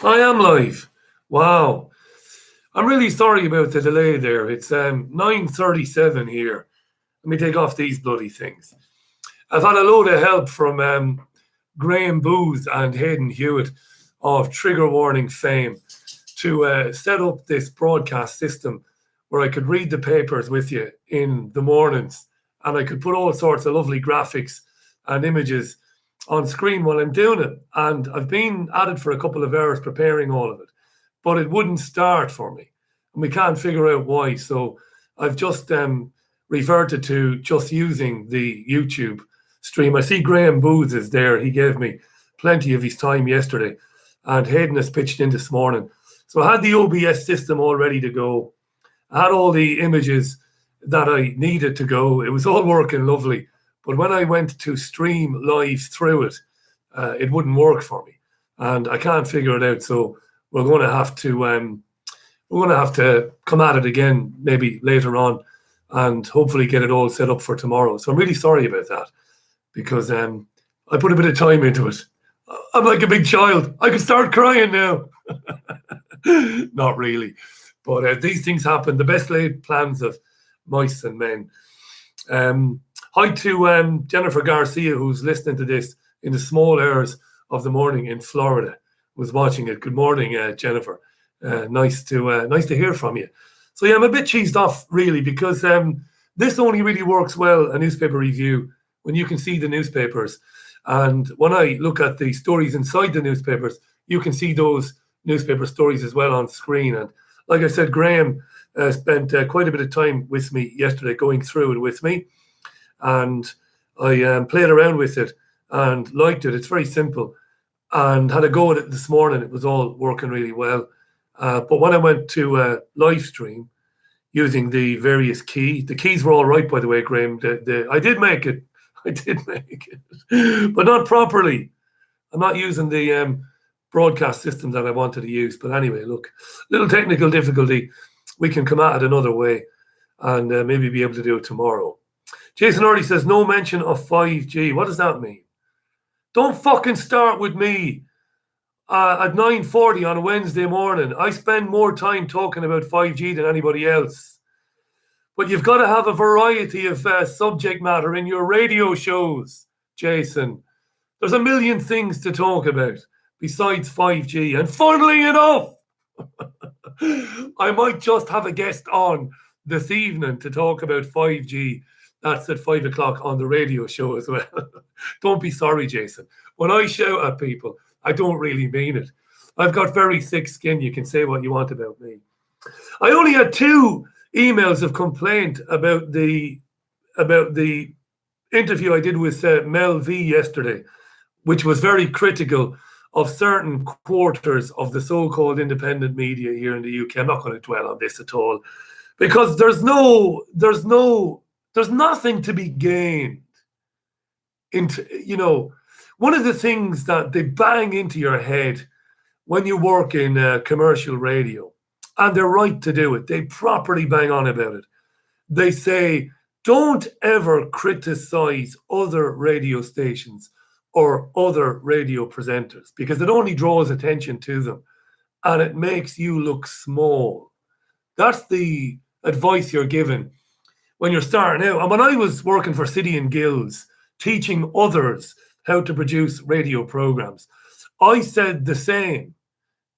I am live. Wow. I'm really sorry about the delay there. It's 9:37 here. Let me take off these bloody things. I've had a load of help from Graham Booth and Hayden Hewitt of Trigger Warning fame to set up this broadcast system where I could read the papers with you in the mornings, and I could put all sorts of lovely graphics and images on screen while I'm doing it. And I've been at it for a couple of hours preparing all of it, but it wouldn't start for me. And we can't figure out why. So I've just reverted to just using the YouTube stream. I see Graham Booth is there. He gave me plenty of his time yesterday, and Hayden has pitched in this morning. So I had the OBS system all ready to go. I had all the images that I needed to go. It was all working lovely. But when I went to stream live through it, it wouldn't work for me, and I can't figure it out. So we're going to have to come at it again maybe later on, and hopefully get it all set up for tomorrow. So I'm really sorry about that, because I put a bit of time into it. I'm like a big child. I could start crying now. Not really, but these things happen. The best laid plans of mice and men. Hi to Jennifer Garcia, who's listening to this in the small hours of the morning in Florida, was watching it. Good morning, Jennifer. Nice to hear from you. So yeah, I'm a bit cheesed off really, because this only really works well, a newspaper review, when you can see the newspapers. And when I look at the stories inside the newspapers, you can see those newspaper stories as well on screen. And like I said, Graham spent quite a bit of time with me yesterday, going through it with me. And I played around with it and liked it. It's very simple, and had a go at it this morning. It was all working really well. But when I went to live stream using the various keys, the keys were all right, by the way, Graham. I did make it. I did make it, but not properly. I'm not using the broadcast system that I wanted to use. But anyway, look, little technical difficulty. We can come at it another way, and maybe be able to do it tomorrow. Jason already says no mention of 5G. What does that mean? Don't fucking start with me at 9:40 on a Wednesday morning. I spend more time talking about 5G than anybody else. But you've got to have a variety of subject matter in your radio shows, Jason. There's a million things to talk about besides 5G. And funnily enough, I might just have a guest on this evening to talk about 5G. That's at 5 o'clock on the radio show as well. Don't be sorry, Jason. When I shout at people, I don't really mean it. I've got very thick skin. You can say what you want about me. I only had 2 emails of complaint about the interview I did with Mel V yesterday, which was very critical of certain quarters of the so-called independent media here in the UK. I'm not going to dwell on this at all, because there's nothing to be gained. One of the things that they bang into your head when you work in commercial radio, and they're right to do it, they properly bang on about it. They say, don't ever criticize other radio stations or other radio presenters, because it only draws attention to them and it makes you look small. That's the advice you're given when you're starting out. And when I was working for City and Guilds, teaching others how to produce radio programs, I said the same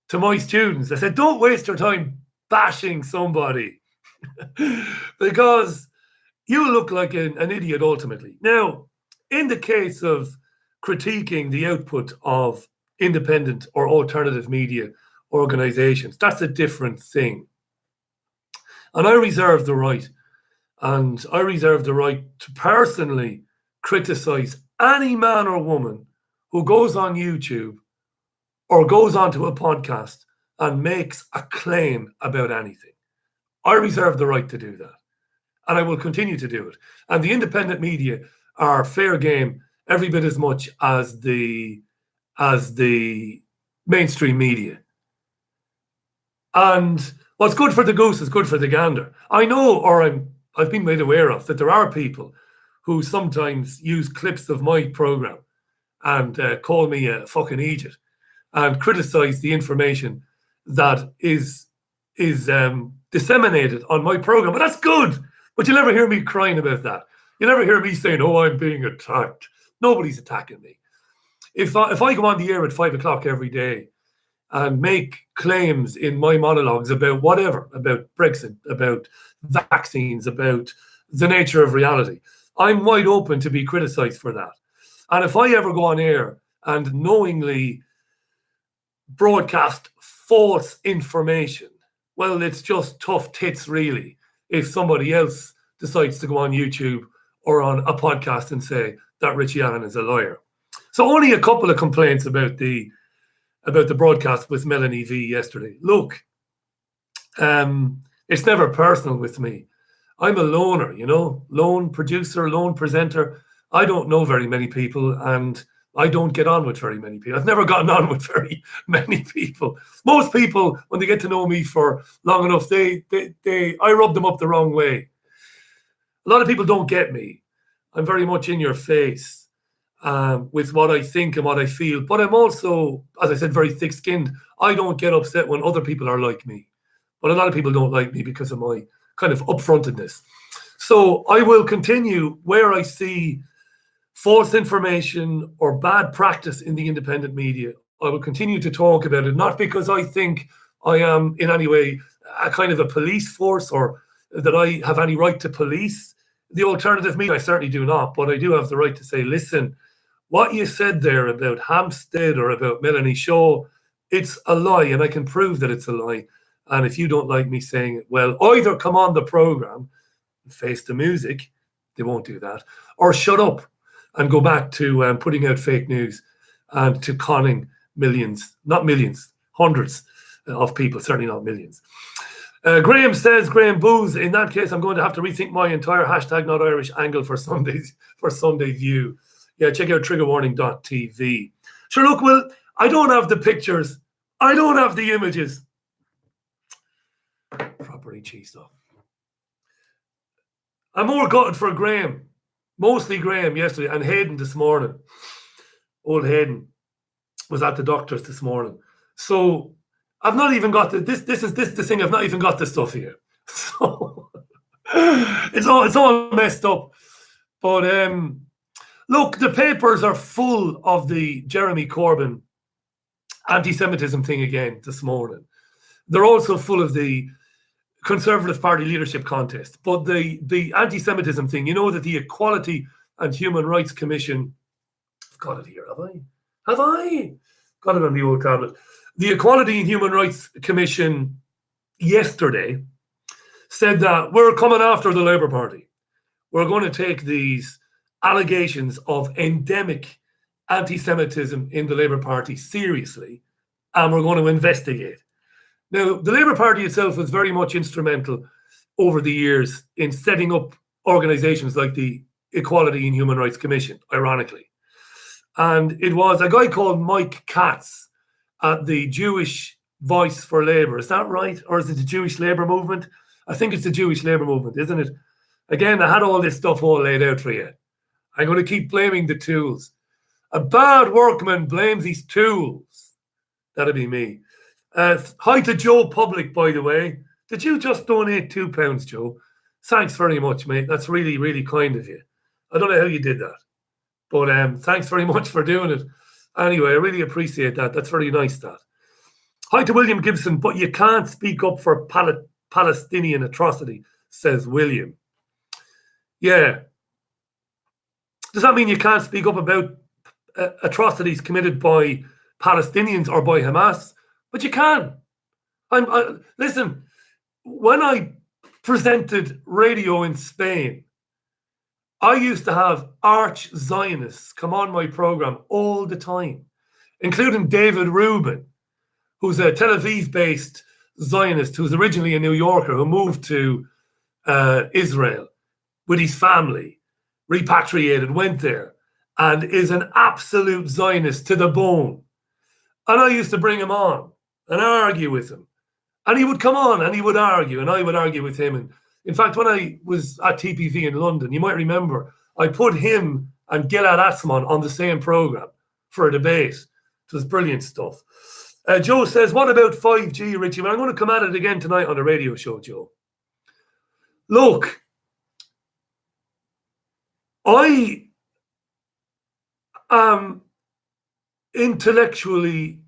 to my students. I said, don't waste your time bashing somebody because you look like an idiot ultimately. Now, in the case of critiquing the output of independent or alternative media organizations, that's a different thing. And I reserve the right. And I reserve the right to personally criticize any man or woman who goes on YouTube or goes onto a podcast and makes a claim about anything. I reserve the right to do that. And I will continue to do it. And the independent media are fair game every bit as much as the mainstream media. And what's good for the goose is good for the gander. I know, or I've been made aware of, that there are people who sometimes use clips of my program and call me a fucking idiot and criticize the information that is disseminated on my program. But that's good. But you'll never hear me crying about that. You never hear me saying, "Oh, I'm being attacked." Nobody's attacking me. If I go on the air at 5 o'clock every day and make claims in my monologues about whatever, about Brexit, about vaccines, about the nature of reality, I'm wide open to be criticized for that. And if I ever go on air and knowingly broadcast false information, well, it's just tough tits, really, if somebody else decides to go on YouTube or on a podcast and say that Richie Allen is a liar. So only a couple of complaints about the broadcast with Melanie V yesterday. Look, it's never personal with me. I'm a loner, lone producer, lone presenter. I don't know very many people, and I don't get on with very many people. I've never gotten on with very many people. Most people, when they get to know me for long enough, I rub them up the wrong way. A lot of people don't get me. I'm very much in your face with what I think and what I feel. But I'm also, as I said, very thick-skinned. I don't get upset when other people are like me. But a lot of people don't like me because of my kind of upfrontedness. So I will continue where I see false information or bad practice in the independent media. I will continue to talk about it, not because I think I am in any way a kind of a police force or that I have any right to police the alternative media. I certainly do not, but I do have the right to say, listen, what you said there about Hampstead or about Melanie Shaw, it's a lie, and I can prove that it's a lie. And if you don't like me saying it, well, either come on the program and face the music, they won't do that, or shut up and go back to putting out fake news and to conning millions, not millions, hundreds of people, certainly not millions. Graham says, Graham Booze, in that case, I'm going to have to rethink my entire #NotIrish angle for Sunday View. Yeah, check out triggerwarning.tv. Sure, look, well, I don't have the pictures. I don't have the images. Properly cheesed up. I'm more gutted for Graham. Mostly Graham yesterday and Hayden this morning. Old Hayden was at the doctor's this morning. So I've not even got this thing. I've not even got the stuff here. So it's all messed up. But look, the papers are full of the Jeremy Corbyn anti-Semitism thing again this morning. They're also full of the Conservative Party leadership contest. But the anti-Semitism thing, that the Equality and Human Rights Commission, I've got it here, have I? Got it on the old tablet. The Equality and Human Rights Commission yesterday said that we're coming after the Labour Party. We're going to take these allegations of endemic anti-Semitism in the Labour Party seriously, and we're going to investigate. Now, the Labour Party itself was very much instrumental over the years in setting up organisations like the Equality and Human Rights Commission, ironically. And it was a guy called Mike Katz at the Jewish Voice for Labour. Is that right? Or is it the Jewish Labour Movement? I think it's the Jewish Labour Movement, isn't it? Again, I had all this stuff all laid out for you. I'm going to keep blaming the tools. A bad workman blames his tools. That'd be me. Hi to Joe Public, by the way. Did you just donate £2, Joe? Thanks very much, mate. That's really, really kind of you. I don't know how you did that, but thanks very much for doing it. Anyway, I really appreciate that. That's very nice, that. Hi to William Gibson, but you can't speak up for Palestinian atrocity, says William. Yeah. Does that mean you can't speak up about atrocities committed by Palestinians or by Hamas? But you can. Listen, when I presented radio in Spain, I used to have arch Zionists come on my program all the time, including David Rubin, who's a Tel Aviv-based Zionist who's originally a New Yorker who moved to Israel with his family, repatriated, went there, and is an absolute Zionist to the bone. And I used to bring him on and argue with him. And he would come on and he would argue, and I would argue with him. And in fact, when I was at TPV in London, you might remember, I put him and Gilad Atzmon on the same program for a debate. It was brilliant stuff. Joe says, what about 5G, Richie? Well, I'm going to come at it again tonight on the radio show, Joe. Look, I am intellectually,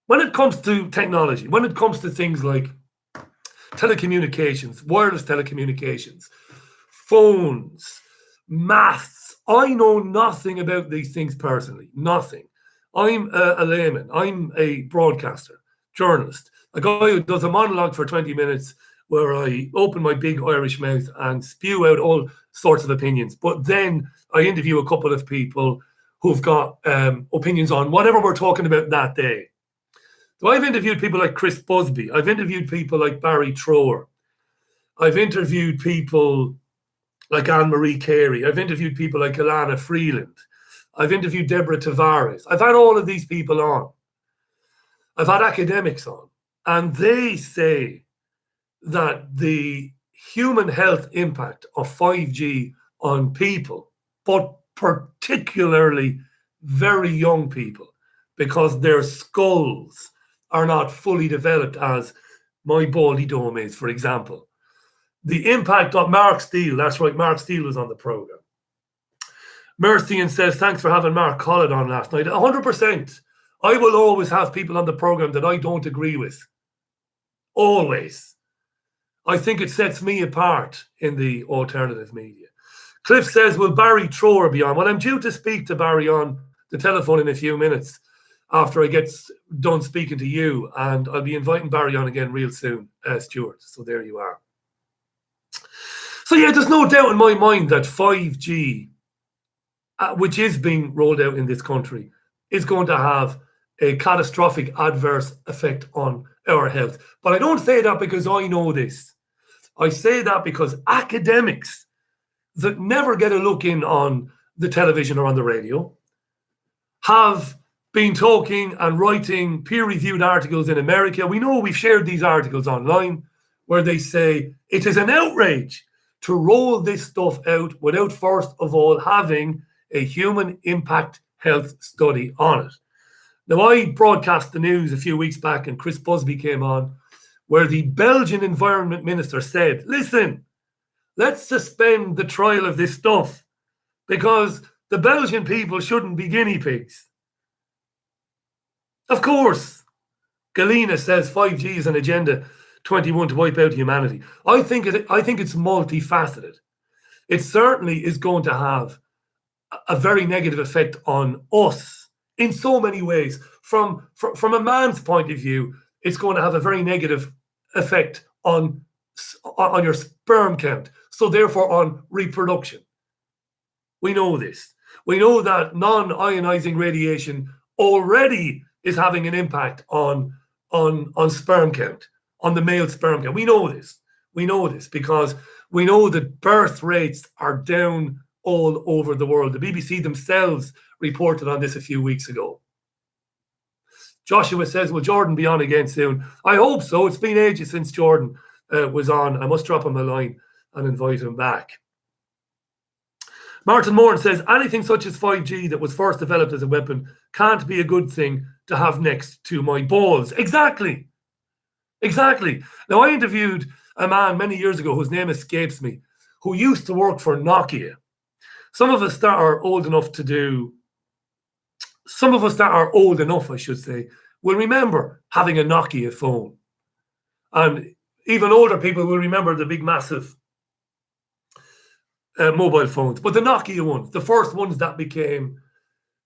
when it comes to technology, when it comes to things like telecommunications, wireless telecommunications, phones, maths, I know nothing about these things personally, nothing. I'm a layman. I'm a broadcaster, journalist, a guy who does a monologue for 20 minutes where I open my big Irish mouth and spew out all sorts of opinions. But then I interview a couple of people who've got opinions on whatever we're talking about that day. So I've interviewed people like Chris Busby. I've interviewed people like Barry Trower. I've interviewed people like Anne-Marie Carey. I've interviewed people like Ilana Freeland. I've interviewed Deborah Tavares. I've had all of these people on. I've had academics on. And they say that the human health impact of 5G on people, but particularly very young people, because their skulls are not fully developed as my baldy dome is, for example. The impact of Mark Steele, that's right, Mark Steele was on the program. Mercian says, thanks for having Mark Collett on last night. 100%. I will always have people on the program that I don't agree with. Always. I think it sets me apart in the alternative media. Cliff says, will Barry Trower be on? Well, I'm due to speak to Barry on the telephone in a few minutes after I get done speaking to you, and I'll be inviting Barry on again real soon, Stuart. So there you are. So yeah, there's no doubt in my mind that 5G, which is being rolled out in this country, is going to have a catastrophic adverse effect on our health. But I don't say that because I know this. I say that because academics that never get a look in on the television or on the radio have been talking and writing peer-reviewed articles in America. We know we've shared these articles online where they say it is an outrage to roll this stuff out without first of all having a human impact health study on it. Now, I broadcast the news a few weeks back and Chris Busby came on where the Belgian Environment Minister said, listen, let's suspend the trial of this stuff because the Belgian people shouldn't be guinea pigs. Of course, Galina says 5G is an agenda 21 to wipe out humanity. I think it's multifaceted. It certainly is going to have a very negative effect on us in so many ways. From a man's point of view, it's going to have a very negative effect on your sperm count, so therefore on reproduction. We know this. We know that non-ionizing radiation already is having an impact on sperm count, on the male sperm count. We know this. We know this because we know that birth rates are down all over the world. The BBC themselves reported on this a few weeks ago. Joshua says, will Jordan be on again soon? I hope so. It's been ages since Jordan was on. I must drop him a line and invite him back. Martin Moran says, anything such as 5G that was first developed as a weapon can't be a good thing to have next to my balls. Exactly. Exactly. Now, I interviewed a man many years ago whose name escapes me, who used to work for Nokia. Some of us that are old enough, I should say, will remember having a Nokia phone. And even older people will remember the big, massive mobile phones. But the Nokia ones, the first ones that became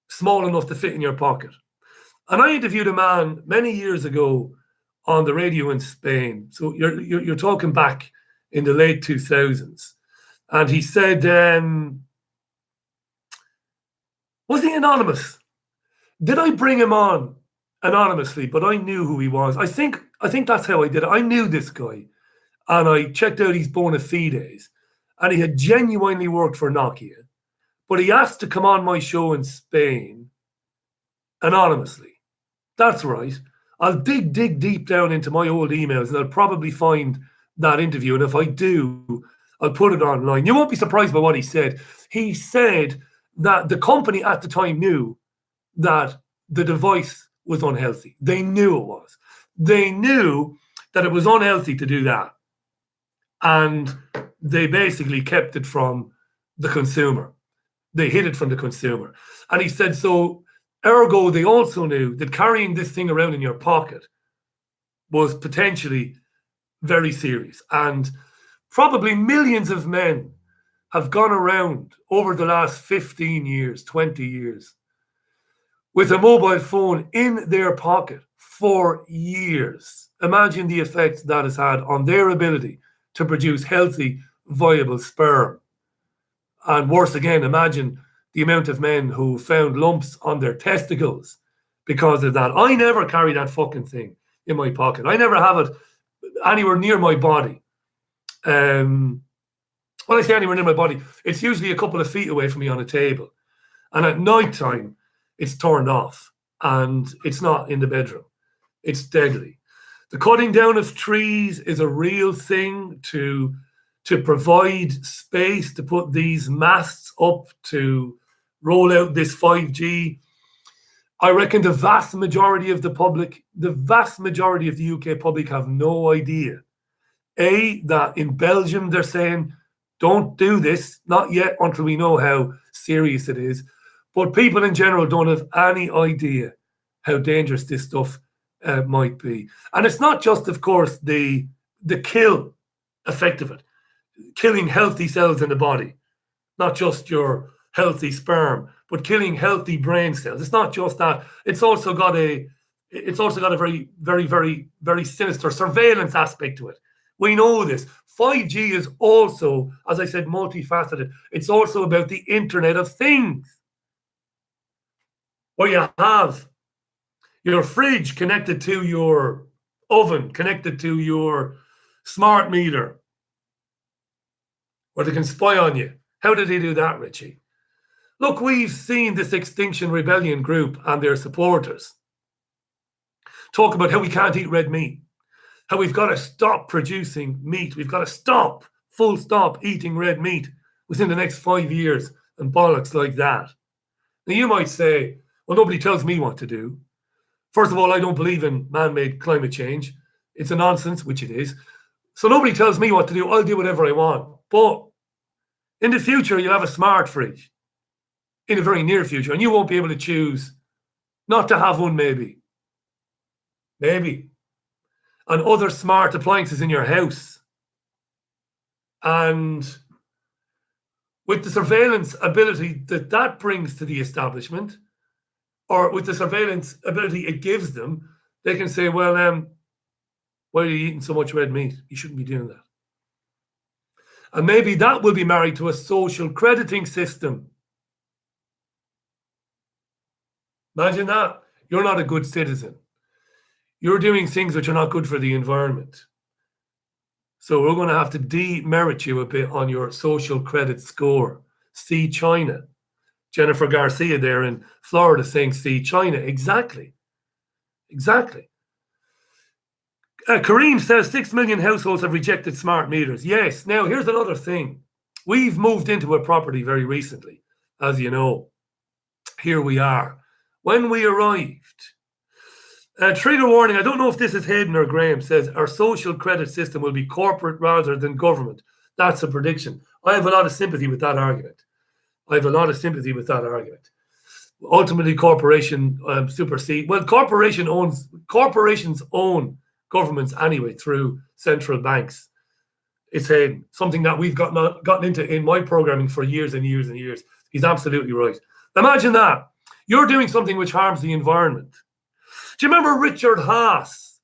small enough to fit in your pocket. And I interviewed a man many years ago on the radio in Spain. So you're talking back in the late 2000s. And he said, was he anonymous? Did I bring him on anonymously, but I knew who he was? I think that's how I did it. I knew this guy, and I checked out his bona fides, and he had genuinely worked for Nokia, but he asked to come on my show in Spain anonymously. That's right. I'll dig deep down into my old emails, and I'll probably find that interview, and if I do, I'll put it online. You won't be surprised by what he said. He said that the company at the time knew that the device was unhealthy. They knew it was. They knew that it was unhealthy to do that. And they basically kept it from the consumer. They hid it from the consumer. And he said, so ergo, they also knew that carrying this thing around in your pocket was potentially very serious. And probably millions of men have gone around over the last 15 years, 20 years, with a mobile phone in their pocket for years. Imagine the effect that has had on their ability to produce healthy, viable sperm. And worse again, imagine the amount of men who found lumps on their testicles because of that. I never carry that fucking thing in my pocket. I never have it anywhere near my body. When I say anywhere near my body, it's usually a couple of feet away from me on a table. And at night time, it's turned off and it's not in the bedroom. It's deadly. The cutting down of trees is a real thing to provide space to put these masts up to roll out this 5G. I reckon the vast majority of the public, the vast majority of the UK public have no idea. That in Belgium they're saying, don't do this, not yet until we know how serious it is. But people in general don't have any idea how dangerous this stuff might be. And it's not just, of course, the kill effect of it, killing healthy cells in the body, not just your healthy sperm, but killing healthy brain cells. It's not just that. It's also got a very, very, very, very sinister surveillance aspect to it. We know this. 5G is also, as I said, multifaceted. It's also about the Internet of Things, where you have your fridge connected to your oven, connected to your smart meter, where they can spy on you. How did they do that, Richie? Look, we've seen this Extinction Rebellion group and their supporters talk about how we can't eat red meat, how we've got to stop producing meat. We've got to stop, full stop, eating red meat within the next 5 years and bollocks like that. Now, you might say, well, nobody tells me what to do. First of all, I don't believe in man-made climate change. It's a nonsense, which it is. So nobody tells me what to do. I'll do whatever I want. But in the future, you'll have a smart fridge. In the very near future. And you won't be able to choose not to have one, maybe. Maybe. And other smart appliances in your house. And with the surveillance ability that brings to the establishment, or with the surveillance ability it gives them, they can say, well, why are you eating so much red meat? You shouldn't be doing that. And maybe that will be married to a social crediting system. Imagine that. You're not a good citizen. You're doing things which are not good for the environment. So we're going to have to demerit you a bit on your social credit score. See China. Jennifer Garcia there in Florida saying, see China. Exactly. Exactly. Kareem says 6 million households have rejected smart meters. Yes. Now, here's another thing. We've moved into a property very recently, as you know. Here we are. When we arrived, trigger warning, I don't know if this is Hayden or Graham, says our social credit system will be corporate rather than government. That's a prediction. I have a lot of sympathy with that argument. Ultimately, corporation supersede. Well, corporations own governments anyway through central banks. It's something that we've gotten into in my programming for years and years and years. He's absolutely right. Imagine that. You're doing something which harms the environment. Do you remember Richard Haas,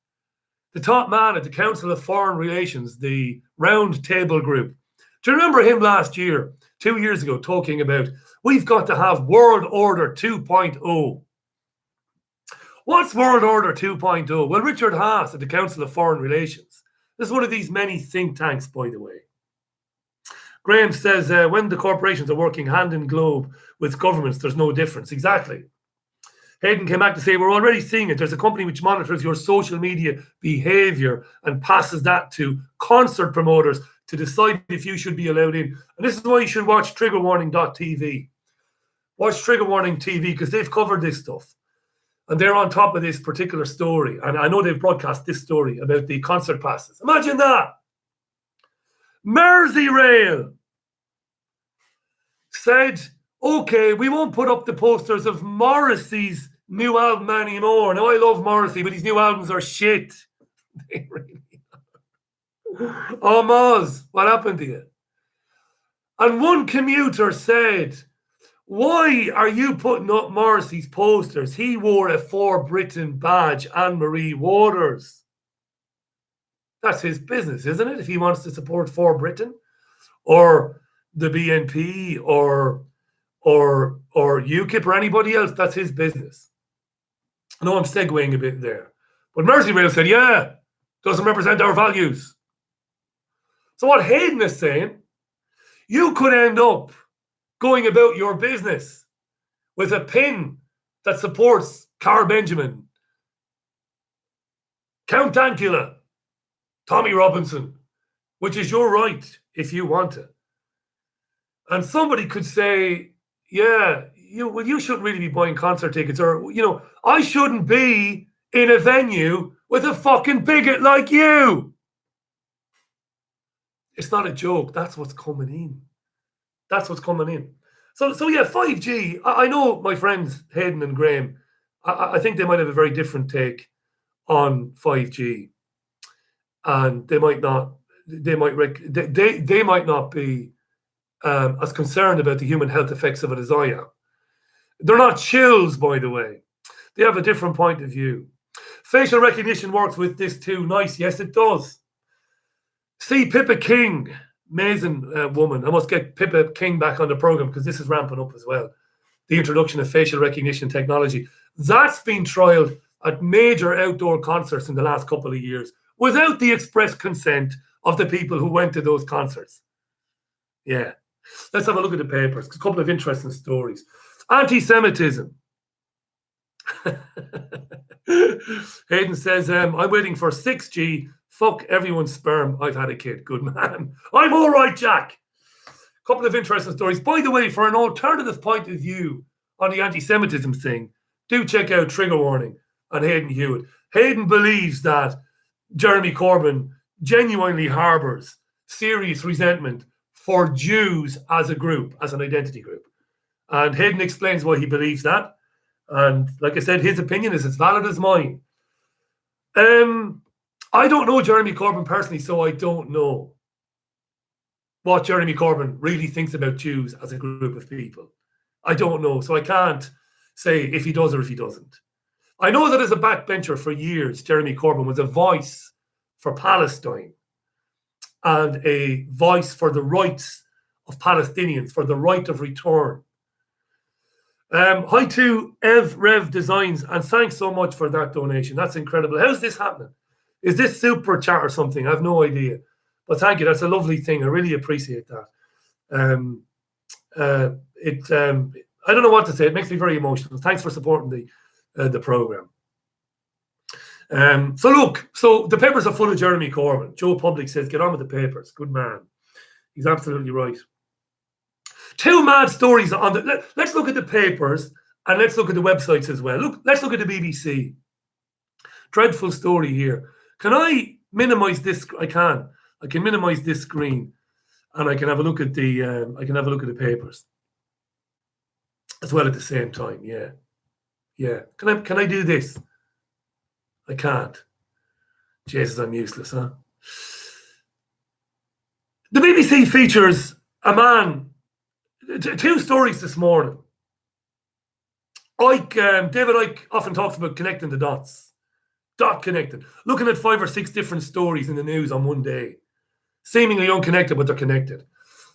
the top man at the Council of Foreign Relations, the Round Table Group? Do you remember him last year, 2 years ago, talking about we've got to have World Order 2.0? What's World Order 2.0? Well, Richard Haas at the Council of Foreign Relations. This is one of these many think tanks, by the way. Graham says when the corporations are working hand in glove with governments, there's no difference. Exactly. Hayden came back to say, we're already seeing it. There's a company which monitors your social media behavior and passes that to concert promoters to decide if you should be allowed in. And this is why you should watch triggerwarning.tv. Watch Trigger Warning TV because they've covered this stuff. And they're on top of this particular story. And I know they've broadcast this story about the concert passes. Imagine that. Merseyrail said, okay, we won't put up the posters of Morrissey's new album anymore. Now, I love Morrissey, but his new albums are shit. They really are. Oh, Moz, what happened to you? And one commuter said, why are you putting up Morrissey's posters? He wore a For Britain badge, Anne-Marie Waters. That's his business, isn't it? If he wants to support For Britain or the BNP or UKIP or anybody else, that's his business. I know I'm segueing a bit there. But Merseyrail said, yeah, doesn't represent our values. So what Hayden is saying, you could end up going about your business with a pin that supports Carl Benjamin, Count Dankula, Tommy Robinson, which is your right if you want it. And somebody could say, yeah, you shouldn't really be buying concert tickets, or, I shouldn't be in a venue with a fucking bigot like you. It's not a joke. That's what's coming in. That's what's coming in. So yeah, 5G. I know my friends Hayden and Graham. I think they might have a very different take on 5G, and they might not. They might not be as concerned about the human health effects of it as I am. They're not chills, by the way. They have a different point of view. Facial recognition works with this too. Nice, yes, it does. See Pippa King. Amazing woman. I must get Pippa King back on the program because this is ramping up as well. The introduction of facial recognition technology. That's been trialed at major outdoor concerts in the last couple of years without the express consent of the people who went to those concerts. Yeah. Let's have a look at the papers. A couple of interesting stories. Anti-Semitism. Hayden says, I'm waiting for 6G. Fuck everyone's sperm. I've had a kid. Good man. I'm all right, Jack. Couple of interesting stories. By the way, for an alternative point of view on the anti-Semitism thing, do check out Trigger Warning on Hayden Hewitt. Hayden believes that Jeremy Corbyn genuinely harbours serious resentment for Jews as a group, as an identity group. And Hayden explains why he believes that. And like I said, his opinion is as valid as mine. I don't know Jeremy Corbyn personally, so I don't know what Jeremy Corbyn really thinks about Jews as a group of people. I don't know, so I can't say if he does or if he doesn't. I know that as a backbencher for years, Jeremy Corbyn was a voice for Palestine and a voice for the rights of Palestinians, for the right of return. Hi to Ev Rev Designs, and thanks so much for that donation. That's incredible. How's this happening? Is this super chat or something? I have no idea. But thank you. That's a lovely thing. I really appreciate that. I don't know what to say. It makes me very emotional. Thanks for supporting the program. So the papers are full of Jeremy Corbyn. Joe Public says, get on with the papers. Good man. He's absolutely right. Two mad stories on the. Let's look at the papers and let's look at the websites as well. Let's look at the BBC. Dreadful story here. Can I minimize this? I can. I can minimize this screen, and I can have a look at the. I can have a look at the papers as well at the same time. Yeah. Can I do this? I can't. Jesus, I'm useless, huh? The BBC features a man. Two stories this morning. David Icke often talks about connecting the dots. Dot connected. Looking at 5 or 6 different stories in the news on one day. Seemingly unconnected, but they're connected.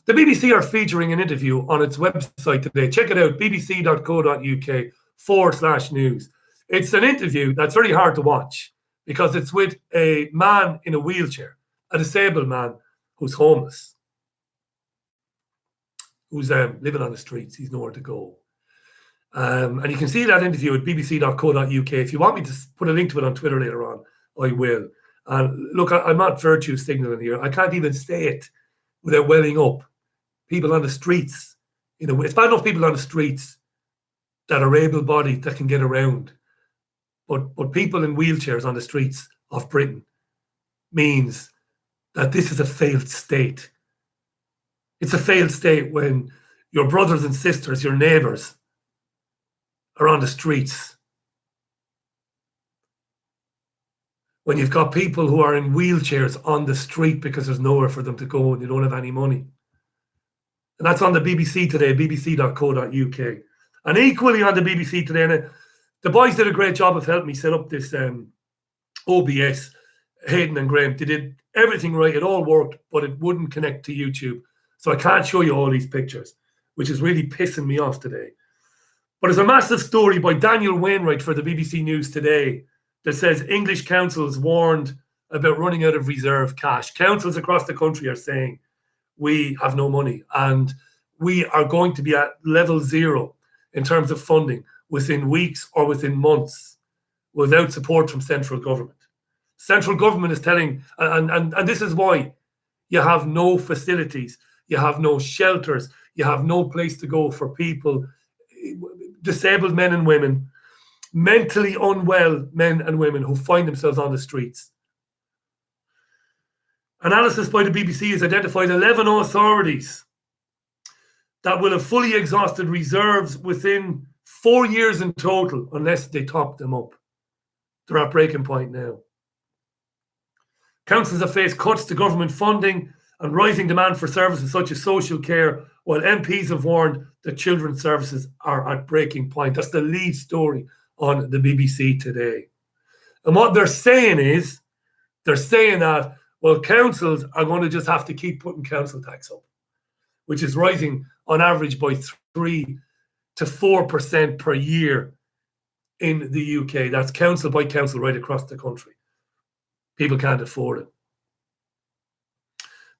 The BBC are featuring an interview on its website today. Check it out, bbc.co.uk/news. It's an interview that's very hard to watch because it's with a man in a wheelchair, a disabled man who's homeless, who's living on the streets. He's nowhere to go. And you can see that interview at bbc.co.uk. If you want me to put a link to it on Twitter later on, I will. And look, I'm not virtue signaling here. I can't even say it without welling up. People on the streets, it's bad enough people on the streets that are able-bodied, that can get around. But people in wheelchairs on the streets of Britain means that this is a failed state. It's a failed state when your brothers and sisters, your neighbours, are on the streets. When you've got people who are in wheelchairs on the street because there's nowhere for them to go and you don't have any money. And that's on the BBC today, bbc.co.uk. And equally on the BBC today, and the boys did a great job of helping me set up this OBS, Hayden and Graham. They did everything right. It all worked, but it wouldn't connect to YouTube. So I can't show you all these pictures, which is really pissing me off today. But there's a massive story by Daniel Wainwright for the BBC News today that says English councils warned about running out of reserve cash. Councils across the country are saying, we have no money and we are going to be at level zero in terms of funding within weeks or within months without support from central government. Central government is telling, and this is why you have no facilities, you have no shelters, you have no place to go for people, disabled men and women, mentally unwell men and women who find themselves on the streets. Analysis by the BBC has identified 11 authorities that will have fully exhausted reserves within 4 years in total unless they top them up. They're at breaking point now. Councils have faced cuts to government funding and rising demand for services such as social care, while MPs have warned that children's services are at breaking point. That's the lead story on the BBC today. And what they're saying is, they're saying that, well, councils are going to just have to keep putting council tax up, which is rising on average by 3 to 4% per year in the UK. That's council by council right across the country. People can't afford it.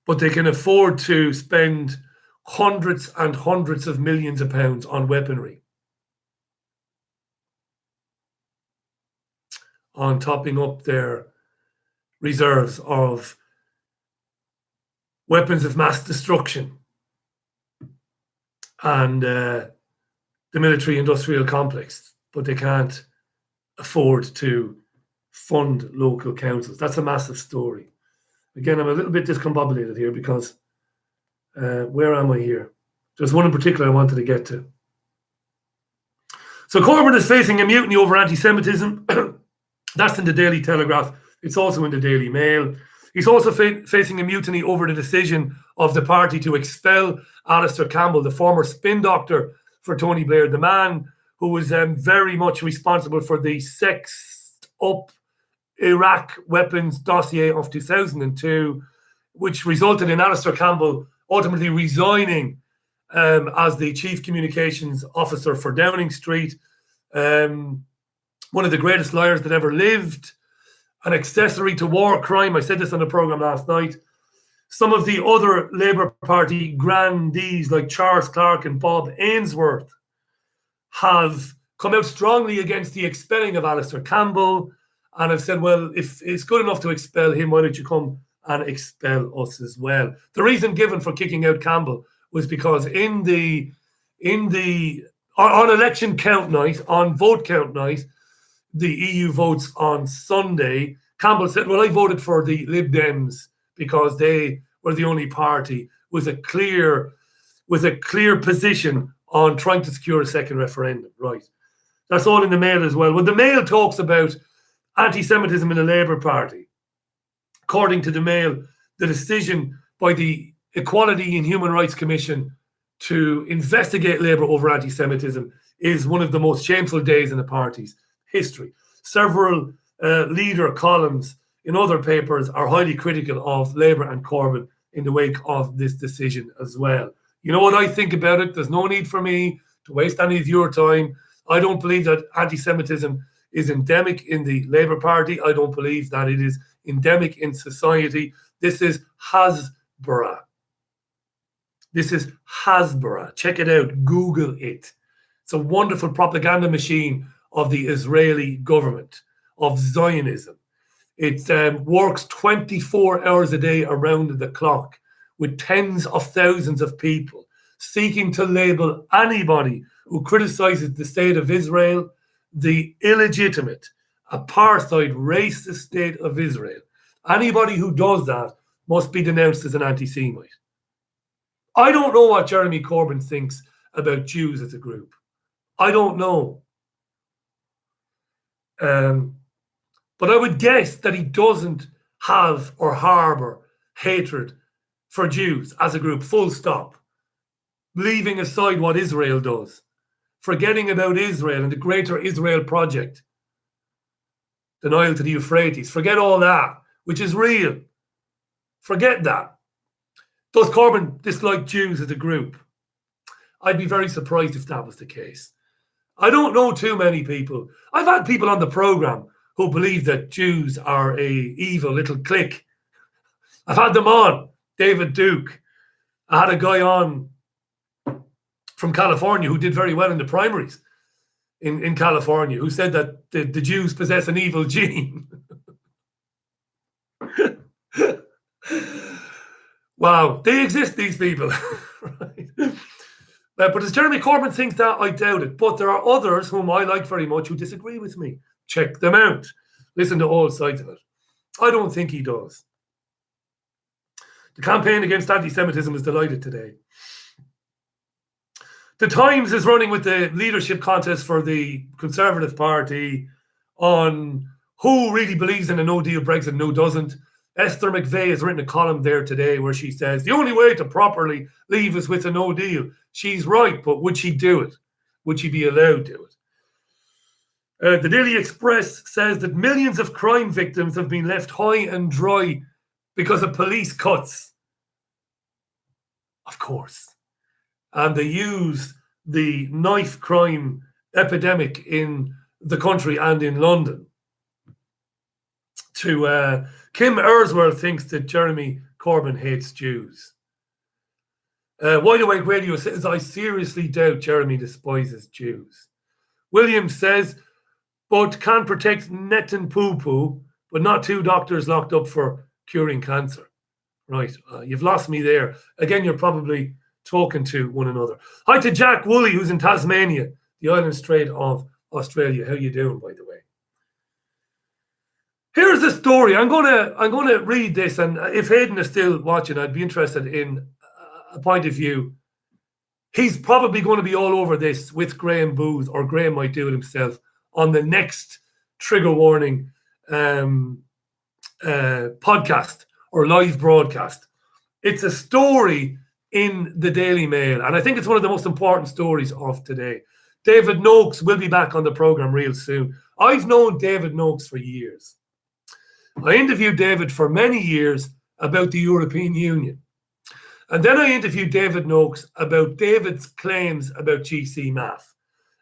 But they can afford to spend hundreds and hundreds of millions of pounds on weaponry, on topping up their reserves of weapons of mass destruction and the military-industrial complex, but they can't afford to fund local councils. That's a massive story. Again, I'm a little bit discombobulated here because where am I here? There's one in particular I wanted to get to. So Corbyn is facing a mutiny over anti-Semitism. That's in the Daily Telegraph. It's also in the Daily Mail. He's also facing a mutiny over the decision of the party to expel Alistair Campbell, the former spin doctor for Tony Blair, the man who was very much responsible for the sexed up Iraq weapons dossier of 2002, which resulted in Alistair Campbell ultimately resigning as the chief communications officer for Downing Street. One of the greatest liars that ever lived, an accessory to war crime. I said this on the programme last night. Some of the other Labour Party grandees like Charles Clarke and Bob Ainsworth have come out strongly against the expelling of Alistair Campbell and have said, well, if it's good enough to expel him, why don't you come and expel us as well? The reason given for kicking out Campbell was because on election count night, on vote count night, the EU votes on Sunday, Campbell said, well, I voted for the Lib Dems because they were the only party with a clear position on trying to secure a second referendum. Right. That's all in the Mail as well. When the Mail talks about anti-Semitism in the Labour Party, according to the Mail, the decision by the Equality and Human Rights Commission to investigate Labour over anti-Semitism is one of the most shameful days in the party's history. Several leader columns in other papers are highly critical of Labour and Corbyn in the wake of this decision as well. You know what I think about it? There's no need for me to waste any of your time. I don't believe that anti-Semitism is endemic in the Labour Party. I don't believe that it is endemic in society. This is Hasbara. This is Hasbara. Check it out. Google it. It's a wonderful propaganda machine of the Israeli government, of Zionism. It works 24 hours a day around the clock with tens of thousands of people seeking to label anybody who criticizes the state of Israel the illegitimate apartheid, racist state of Israel. Anybody who does that must be denounced as an anti-Semite. I don't know what Jeremy Corbyn thinks about Jews as a group. I don't know. But I would guess that he doesn't have or harbour hatred for Jews as a group, full stop. Leaving aside what Israel does. Forgetting about Israel and the greater Israel project. The Nile to the Euphrates. Forget all that, which is real. Forget that. Does Corbyn dislike Jews as a group? I'd be very surprised if that was the case. I don't know too many people. I've had people on the programme who believe that Jews are a evil little clique. I've had them on. David Duke. I had a guy on from California who did very well in the primaries in California, who said that the Jews possess an evil gene. Wow, they exist, these people. Right. But does Jeremy Corbyn think that? I doubt it. But there are others whom I like very much who disagree with me. Check them out. Listen to all sides of it. I don't think he does. The campaign against anti-Semitism is delighted today. The Times is running with the leadership contest for the Conservative Party on who really believes in a no-deal Brexit and who doesn't. Esther McVeigh has written a column there today where she says the only way to properly leave is with a no deal. She's right, but would she do it? Would she be allowed to do it? The Daily Express says that millions of crime victims have been left high and dry because of police cuts. Of course. And they use the knife crime epidemic in the country and in London to Kim Ersworth thinks that Jeremy Corbyn hates Jews. Wide Awake Radio says, I seriously doubt Jeremy despises Jews. Williams says, but can protect net and poo-poo, but not two doctors locked up for curing cancer. Right, you've lost me there. Again, you're probably talking to one another. Hi to Jack Woolley, who's in Tasmania, the island strait of Australia. How you doing, by the way? Here's the story. I'm gonna read this, and if Hayden is still watching, I'd be interested in a point of view. He's probably going to be all over this with Graham Booth, or Graham might do it himself on the next trigger warning podcast or live broadcast. It's a story in the Daily Mail, and I think it's one of the most important stories of today. David Noakes will be back on the program real soon. I've known David Noakes for years. I interviewed David for many years about the European Union. And then I interviewed David Noakes about David's claims about GC math.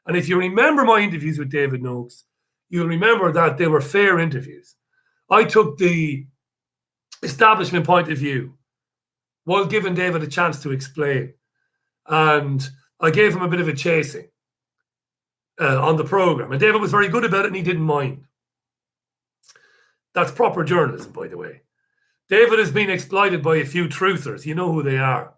And if you remember my interviews with David Noakes, you'll remember that they were fair interviews. I took the establishment point of view while giving David a chance to explain. And I gave him a bit of a chasing on the program. And David was very good about it and he didn't mind. That's proper journalism, by the way. David has been exploited by a few truthers. You know who they are.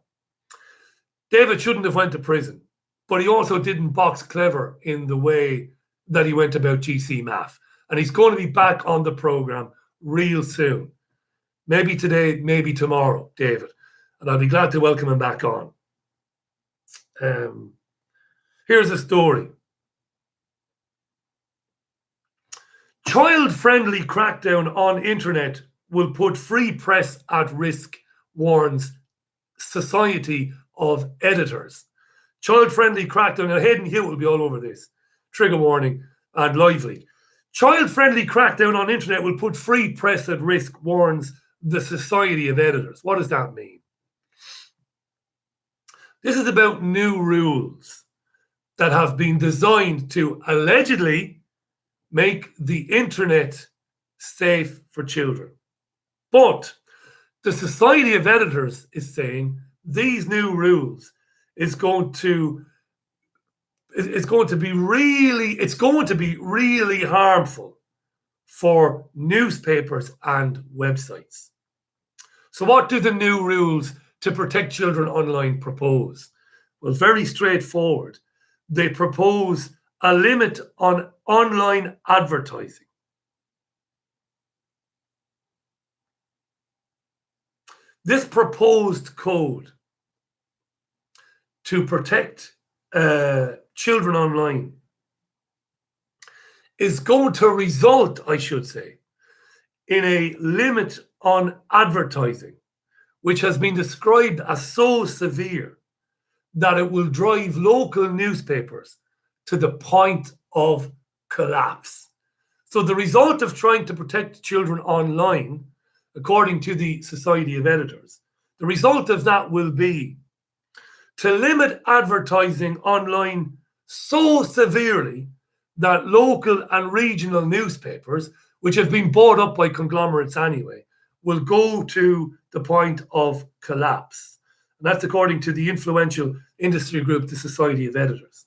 David shouldn't have went to prison, but he also didn't box clever in the way that he went about GC math. And he's going to be back on the program real soon. Maybe today, maybe tomorrow, David. And I'll be glad to welcome him back on. Here's a story. Child-friendly crackdown on internet will put free press at risk, warns Society of Editors. Child-friendly crackdown, and Hayden Hewitt will be all over this. Trigger warning and lively. Child-friendly crackdown on internet will put free press at risk, warns the Society of Editors. What does that mean? This is about new rules that have been designed to allegedly make the internet safe for children. But the Society of Editors is saying these new rules is going to be really harmful for newspapers and websites. So what do the new rules to protect children online propose? Well, very straightforward. They propose a limit on online advertising. this proposed code to protect children online is going to result, I should say, in a limit on advertising, which has been described as so severe that it will drive local newspapers to the point of collapse. So the result of trying to protect children online, according to the Society of Editors, the result of that will be to limit advertising online so severely that local and regional newspapers, which have been bought up by conglomerates anyway, will go to the point of collapse. And that's according to the influential industry group, the Society of Editors.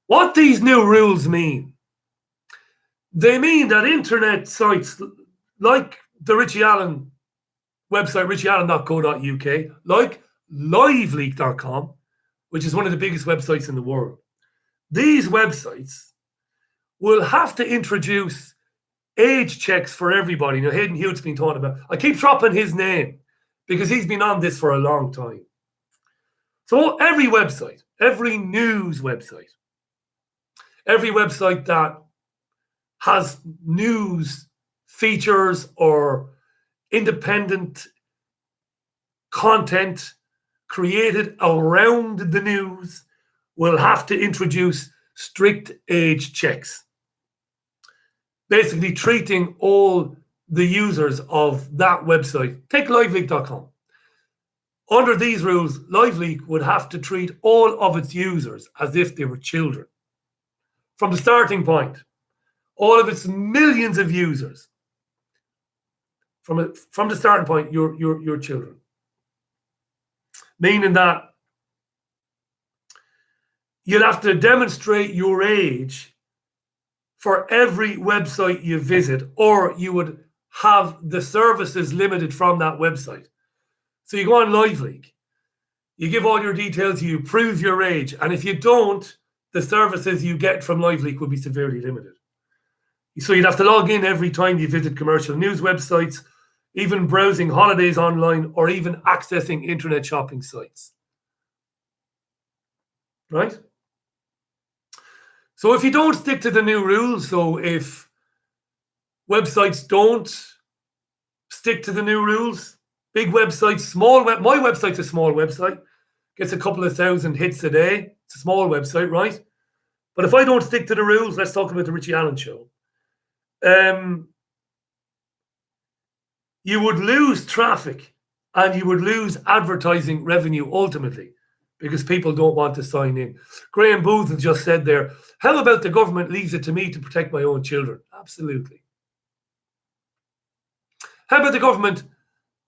What these new rules mean, they mean that internet sites like the Richie Allen website, richieallen.co.uk, like liveleak.com, which is one of the biggest websites in the world, these websites will have to introduce age checks for everybody. Now, Hayden Hewitt's been talking about, I keep dropping his name because he's been on this for a long time. So every website, every news website, every website that has news features or independent content created around the news will have to introduce strict age checks, basically treating all the users of that website. Take liveleak.com. Under these rules, LiveLeak would have to treat all of its users as if they were children. From the starting point, all of its millions of users, from the starting point, your children. Meaning that you'll have to demonstrate your age for every website you visit, or you would have the services limited from that website. So you go on LiveLeak, you give all your details, you prove your age, and if you don't, the services you get from LiveLeak will be severely limited. So you'd have to log in every time you visit commercial news websites, even browsing holidays online, or even accessing internet shopping sites. Right? So if you don't stick to the new rules, so if websites don't stick to the new rules, big websites, my website's a small website, gets a couple of thousand hits a day. It's a small website, right? But if I don't stick to the rules, let's talk about the Richie Allen Show. You would lose traffic and you would lose advertising revenue ultimately because people don't want to sign in. Graham Booth has just said there, how about the government leaves it to me to protect my own children? Absolutely. How about the government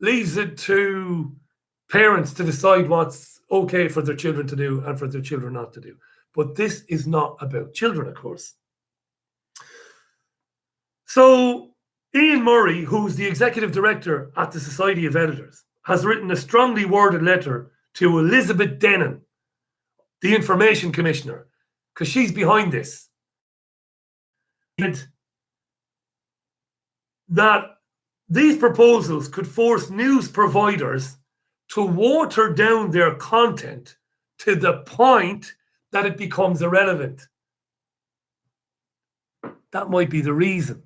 leaves it to parents to decide what's okay for their children to do and for their children not to do? But this is not about children, of course. So Ian Murray, who's the executive director at the Society of Editors, has written a strongly worded letter to Elizabeth Dennon, the Information Commissioner, because she's behind this. And that these proposals could force news providers to water down their content to the point that it becomes irrelevant. That might be the reason.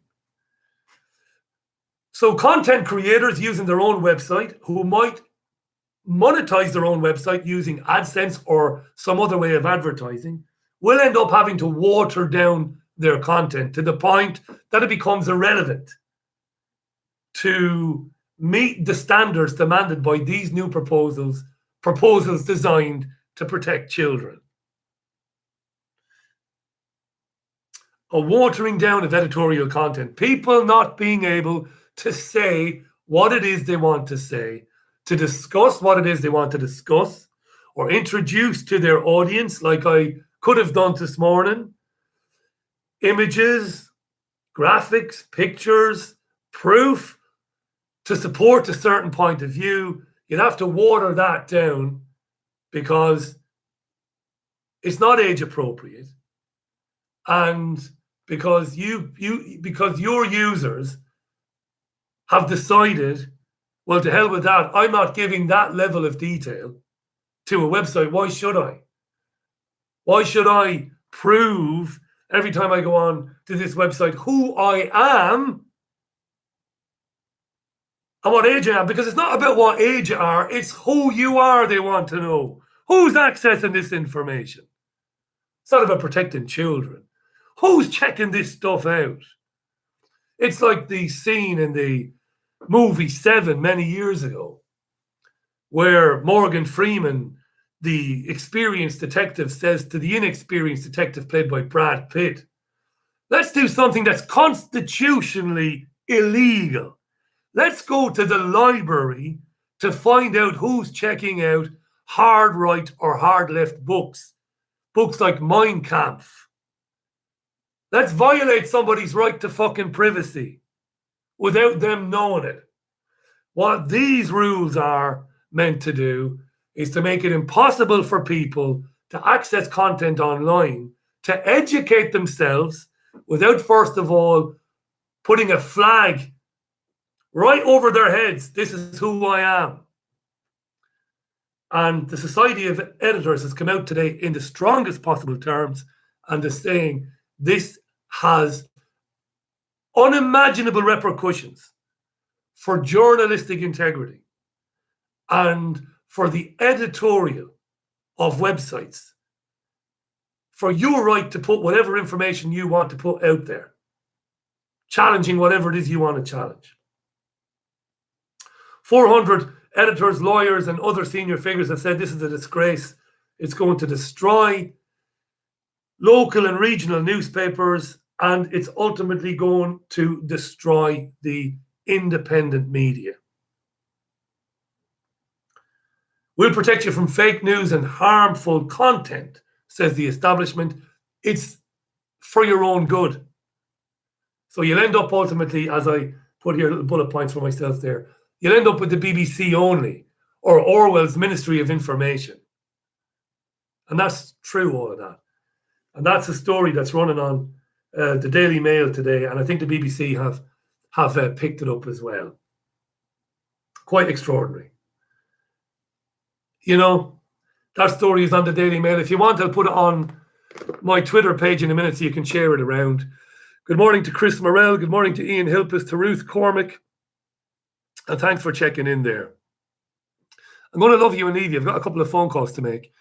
So content creators using their own website who might monetize their own website using AdSense or some other way of advertising will end up having to water down their content to the point that it becomes irrelevant to meet the standards demanded by these new proposals designed to protect children. A watering down of editorial content, people not being able to say what it is they want to say, to discuss what it is they want to discuss, or introduce to their audience, like I could have done this morning, images, graphics, pictures, proof to support a certain point of view. You'd have to water that down because it's not age appropriate, and because your users have decided Well, to hell with that. I'm not giving that level of detail to a website. Why should I? Why should I prove every time I go on to this website who I am and what age I am? Because it's not about what age you are, it's who you are they want to know. Who's accessing this information? It's not about protecting children. Who's checking this stuff out? It's like the scene in the movie Seven many years ago, where Morgan Freeman, the experienced detective, says to the inexperienced detective played by Brad Pitt, let's do something that's constitutionally illegal. Let's go to the library to find out who's checking out hard right or hard left books. Books like Mein Kampf. Let's violate somebody's right to fucking privacy without them knowing it. What these rules are meant to do is to make it impossible for people to access content online, to educate themselves without, first of all, putting a flag right over their heads. This is who I am. And the Society of Editors has come out today in the strongest possible terms and is saying this has unimaginable repercussions for journalistic integrity and for the editorial of websites, for your right to put whatever information you want to put out there, challenging whatever it is you want to challenge. 400 editors, lawyers, and other senior figures have said this is a disgrace. It's going to destroy local and regional newspapers, and it's ultimately going to destroy the independent media. We'll protect you from fake news and harmful content, says the establishment. It's for your own good. So you'll end up ultimately, as I put here little bullet points for myself there, you'll end up with the BBC only, or Orwell's Ministry of Information. And that's true, all of that. And that's a story that's running on the Daily Mail today, and I think the BBC have picked it up as well. Quite extraordinary. You know, that story is on the Daily Mail. If you want, I'll put it on my Twitter page in a minute so you can share it around. Good morning to Chris Morrell. Good morning to Ian Hilpis, to Ruth Cormack. And thanks for checking in there. I'm going to love you and leave you. I've got a couple of phone calls to make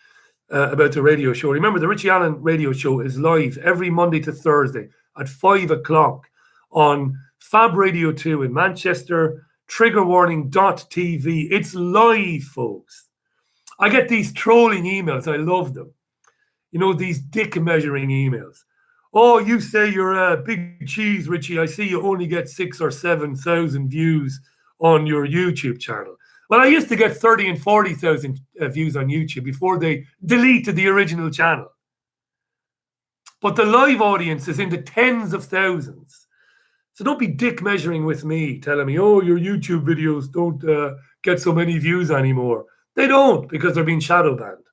about the radio show. Remember, the Richie Allen radio show is live every Monday to Thursday at 5 o'clock on Fab Radio 2 in Manchester, triggerwarning.tv. It's live, folks. I get these trolling emails. I love them. You know, these dick measuring emails. Oh, you say you're a big cheese, Richie. I see you only get 6,000 or 7,000 views on your YouTube channel. Well, I used to get 30 and 40,000 views on YouTube before they deleted the original channel. But the live audience is in the tens of thousands. So don't be dick measuring with me, telling me, oh, your YouTube videos don't get so many views anymore. They don't, because they're being shadow banned.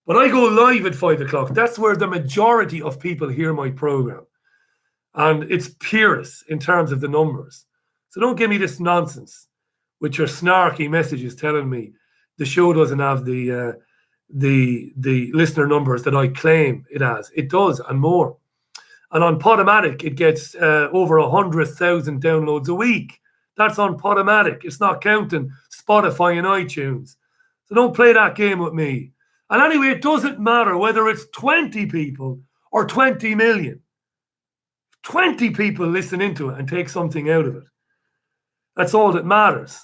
But I go live at 5 o'clock. That's where the majority of people hear my program. And it's peerless in terms of the numbers. So don't give me this nonsense with your snarky messages telling me the show doesn't have the listener numbers that I claim it has. It does, and more. And on Podomatic, it gets over 100,000 downloads a week. That's on Podomatic. It's not counting Spotify and iTunes. So don't play that game with me. And anyway, it doesn't matter whether it's 20 people or 20 million. 20 people listen into it and take something out of it. That's all that matters,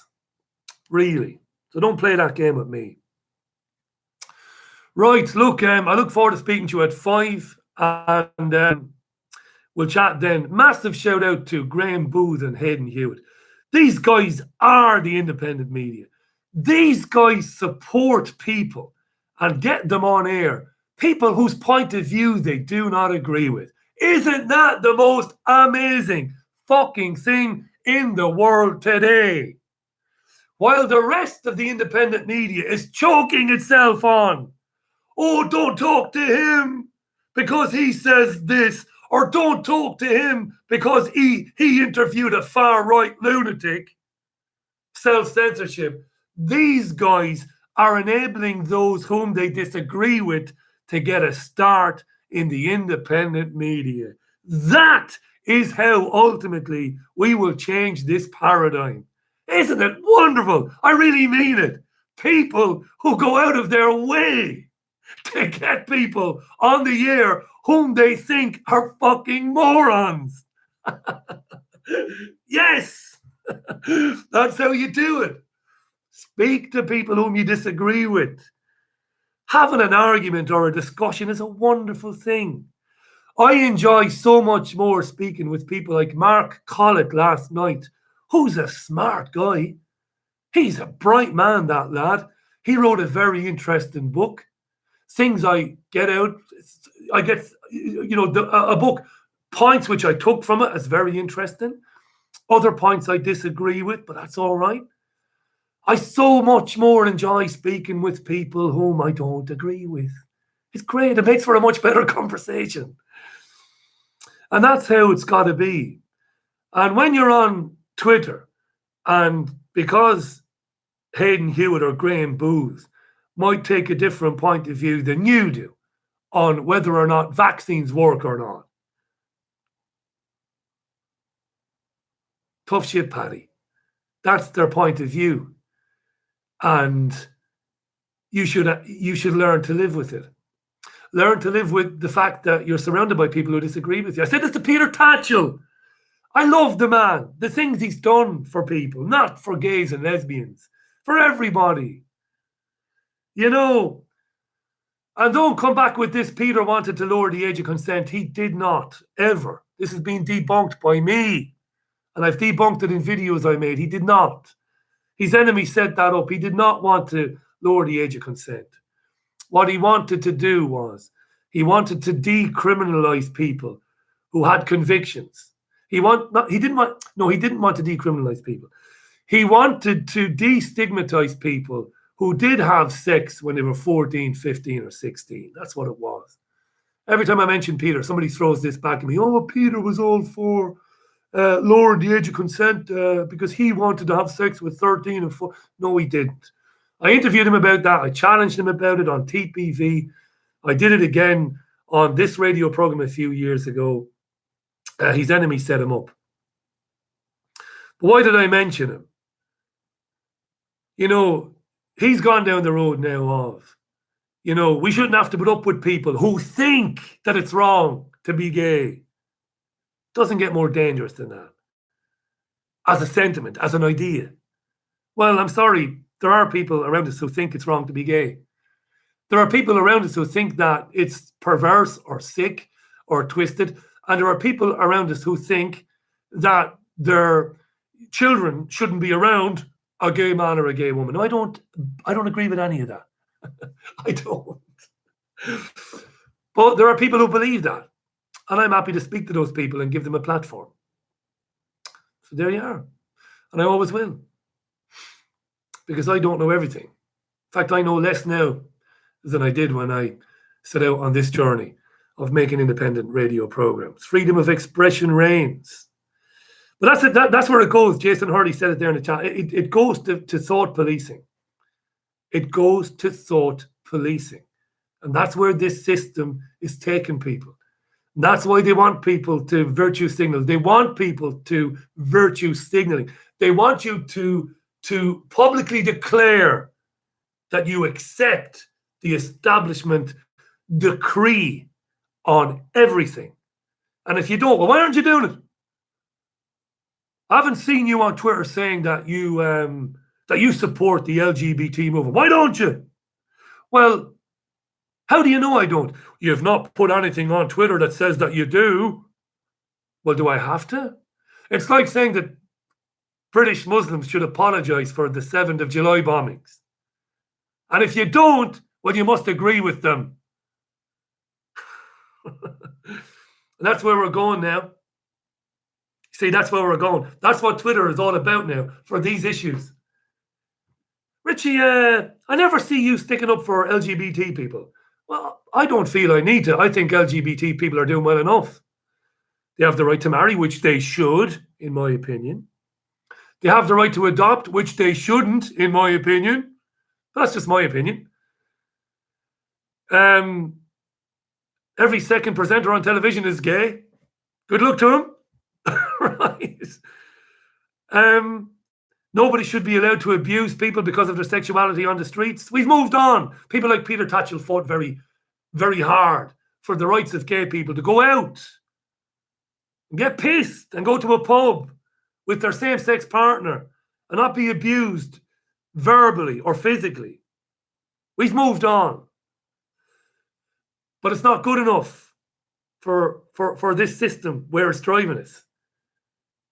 really. So don't play that game with me. Right, look, I look forward to speaking to you at 5, and we'll chat then. Massive shout out to Graham Booth and Hayden Hewitt. These guys are the independent media. These guys support people and get them on air. People whose point of view they do not agree with. Isn't that the most amazing fucking thing in the world today? While the rest of the independent media is choking itself on, oh, don't talk to him because he says this, or don't talk to him because he interviewed a far-right lunatic. self-censorship. These guys are enabling those whom they disagree with to get a start in the independent media. That is how ultimately we will change this paradigm. Isn't it wonderful? I really mean it. People who go out of their way to get people on the air whom they think are fucking morons. Yes, that's how you do it. Speak to people whom you disagree with. Having an argument or a discussion is a wonderful thing. I enjoy so much more speaking with people like Mark Collett last night, who's a smart guy. He's a bright man, that lad. He wrote a very interesting book. Things I get out, I get, a book, points which I took from it as very interesting. Other points I disagree with, but that's all right. I so much more enjoy speaking with people whom I don't agree with. It's great. It makes for a much better conversation. And that's how it's got to be. And when you're on Twitter, and because Hayden Hewitt or Graham Booth might take a different point of view than you do on whether or not vaccines work or not. Tough shit, Paddy. That's their point of view. And you should learn to live with it. Learn to live with the fact that you're surrounded by people who disagree with you. I said this to Peter Tatchell. I love the man, the things he's done for people, not for gays and lesbians, for everybody. You know, and don't come back with this, Peter wanted to lower the age of consent. He did not, ever. This has been debunked by me. And I've debunked it in videos I made. He did not. His enemy set that up. He did not want to lower the age of consent. What he wanted to do was he wanted to decriminalize people who had convictions. He didn't want to decriminalize people. He wanted to destigmatize people who did have sex when they were 14, 15, or 16. That's what it was. Every time I mention Peter, somebody throws this back at me. Oh, Peter was all for lowering the age of consent because he wanted to have sex with 13 and 4. No, he didn't. I interviewed him about that. I challenged him about it on TPV. I did it again on this radio program a few years ago. His enemy set him up. But why did I mention him? You know, he's gone down the road now of, we shouldn't have to put up with people who think that it's wrong to be gay. Doesn't get more dangerous than that. As a sentiment, as an idea. Well, I'm sorry. There are people around us who think it's wrong to be gay. There are people around us who think that it's perverse or sick or twisted. And there are people around us who think that their children shouldn't be around a gay man or a gay woman. No, I don't agree with any of that. I don't. But there are people who believe that. And I'm happy to speak to those people and give them a platform. So there you are. And I always will. Because I don't know everything. In fact, I know less now than I did when I set out on this journey of making independent radio programs. Freedom of expression reigns. But that's it. That's where it goes. Jason Hurley said it there in the chat. It goes to thought policing. It goes to thought policing. And that's where this system is taking people. And that's why they want people to virtue signal. They want people to virtue signaling. They want you to publicly declare that you accept the establishment decree on everything. And if you don't, well, why aren't you doing it? I haven't seen you on Twitter saying that you support the LGBT movement. Why don't you? Well, how do you know I don't? You have not put anything on Twitter that says that you do. Well, do I have to? It's like saying that British Muslims should apologize for the 7th of July bombings. And if you don't, well, you must agree with them. And that's where we're going now. See, that's where we're going. That's what Twitter is all about now for these issues. Richie, I never see you sticking up for LGBT people. Well, I don't feel I need to. I think LGBT people are doing well enough. They have the right to marry, which they should, in my opinion. They have the right to adopt, which they shouldn't, in my opinion. That's just my opinion. Every second presenter on television is gay. Good luck to him. Right. Nobody should be allowed to abuse people because of their sexuality on the streets. We've moved on. People like Peter Tatchell fought very, very hard for the rights of gay people to go out and get pissed and go to a pub with their same-sex partner and not be abused verbally or physically. We've moved on. But it's not good enough for this system where it's driving us.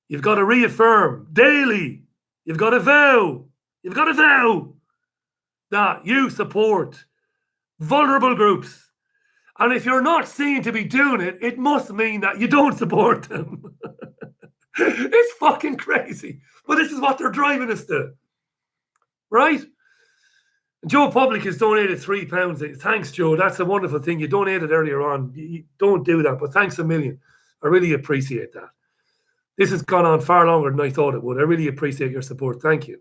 You've got to reaffirm daily. You've got to vow that you support vulnerable groups. And if you're not seen to be doing it, it must mean that you don't support them. It's fucking crazy. But this is what they're driving us to. Right? Joe Public has donated £3. Thanks, Joe. That's a wonderful thing. You donated earlier on. You don't do that, but thanks a million. I really appreciate that. This has gone on far longer than I thought it would. I really appreciate your support. Thank you.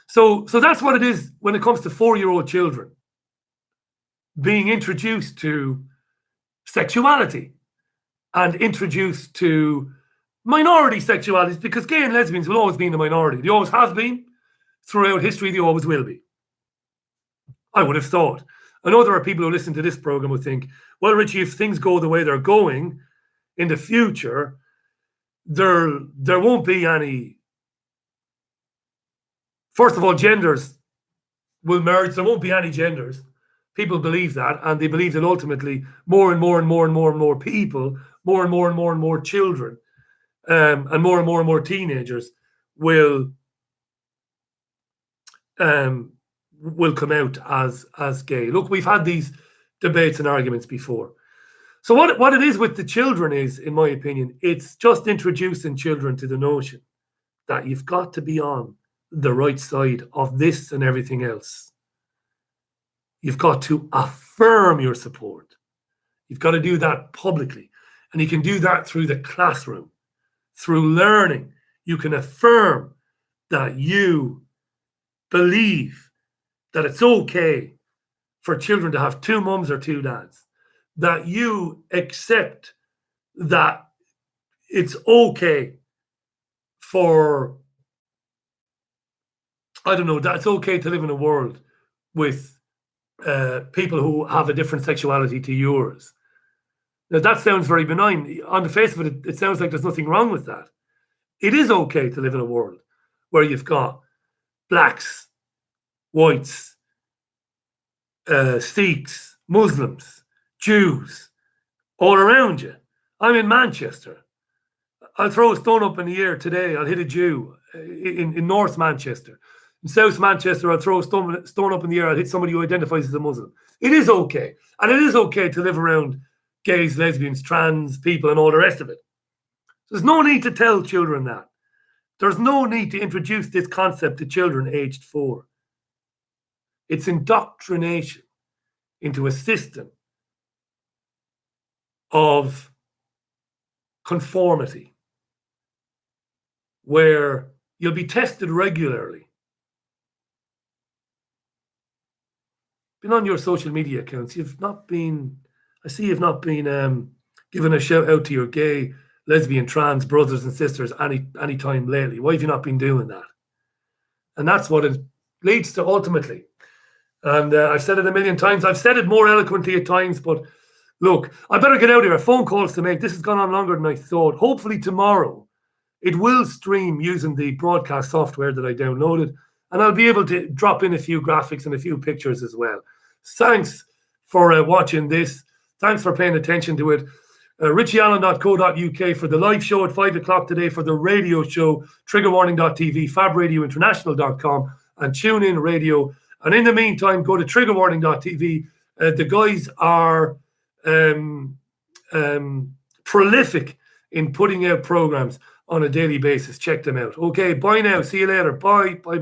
So that's what it is when it comes to 4-year-old children being introduced to sexuality and introduced to minority sexualities, because gay and lesbians will always be in the minority. They always have been. Throughout history, they always will be. I would have thought. I know there are people who listen to this program who think, well, Richie, if things go the way they're going in the future, there won't be any. First of all, genders will merge. There won't be any genders. People believe that, and they believe that ultimately more and more and more and more and more people, more and more and more and more children, and more teenagers will come out as gay. Look, we've had these debates and arguments before. So what it is with the children is, in my opinion, it's just introducing children to the notion that you've got to be on the right side of this and everything else. You've got to affirm your support. You've got to do that publicly. And you can do that through the classroom, through learning. You can affirm that you believe that it's okay for children to have 2 mums or 2 dads, that you accept that it's okay for, I don't know, that it's okay to live in a world with people who have a different sexuality to yours. Now, that sounds very benign. On the face of it, it sounds like there's nothing wrong with that. It is okay to live in a world where you've got blacks, whites, Sikhs, Muslims, Jews, all around you. I'm in Manchester. I'll throw a stone up in the air today. I'll hit a Jew in North Manchester. In South Manchester, I'll throw a stone up in the air. I'll hit somebody who identifies as a Muslim. It is okay. And it is okay to live around gays, lesbians, trans people, and all the rest of it. There's no need to tell children that. There's no need to introduce this concept to children aged 4. It's indoctrination into a system of conformity where you'll be tested regularly. Been on your social media accounts. You've not been giving a shout out to your gay, lesbian, trans brothers and sisters any time lately. Why have you not been doing that? And that's what it leads to ultimately. And I've said it a million times. I've said it more eloquently at times, but look, I better get out here. Phone calls to make. This has gone on longer than I thought. Hopefully tomorrow it will stream using the broadcast software that I downloaded, and I'll be able to drop in a few graphics and a few pictures as well. Thanks for watching this. Thanks for paying attention to it. RichieAllen.co.uk for the live show at 5 o'clock today, for the radio show, triggerwarning.tv, fabradiointernational.com, and TuneIn Radio. And in the meantime, go to triggerwarning.tv. The guys are prolific in putting out programs on a daily basis. Check them out. Okay, bye now. See you later. Bye. Bye.